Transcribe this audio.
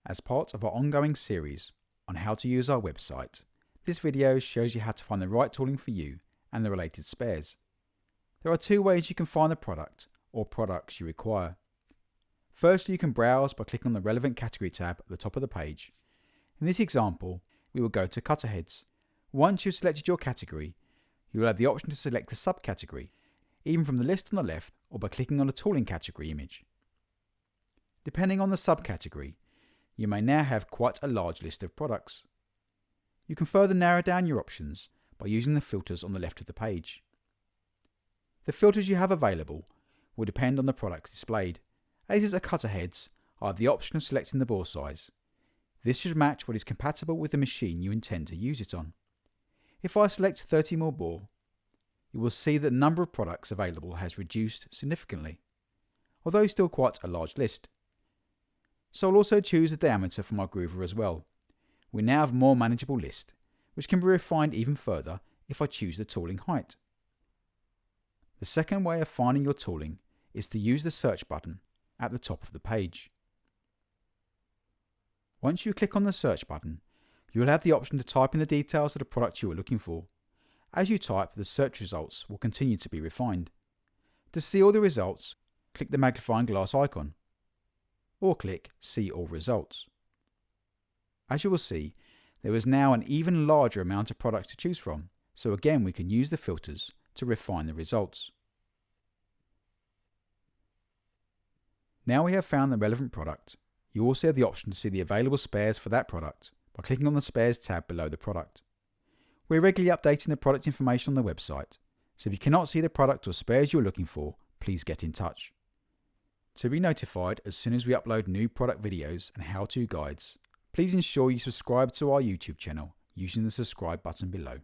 As part of our ongoing series on how to use our website, this video shows you how to find the right tooling for you and the related spares. There are two ways you can find the product or products you require. Firstly, you can browse by clicking on the relevant category tab at the top of the page. In this example, we will go to cutter heads. Once you've selected your category, you will have the option to select the subcategory, even from the list on the left or by clicking on the tooling category image. Depending on the subcategory, you may now have quite a large list of products. You can further narrow down your options by using the filters on the left of the page. The filters you have available will depend on the products displayed. As at cutter heads, I have the option of selecting the bore size. This should match what is compatible with the machine you intend to use it on. If I select 30mm bore, you will see that the number of products available has reduced significantly, although still quite a large list. So I'll also choose the diameter for my groover as well. We now have a more manageable list, which can be refined even further if I choose the tooling height. The second way of finding your tooling is to use the search button at the top of the page. Once you click on the search button, you will have the option to type in the details of the product you are looking for. As you type, the search results will continue to be refined. To see all the results, click the magnifying glass icon, or click See All Results. As you will see, there is now an even larger amount of products to choose from, so again we can use the filters to refine the results. Now we have found the relevant product, you also have the option to see the available spares for that product by clicking on the Spares tab below the product. We're regularly updating the product information on the website, so if you cannot see the product or spares you're looking for, please get in touch. To be notified as soon as we upload new product videos and how-to guides, please ensure you subscribe to our YouTube channel using the subscribe button below.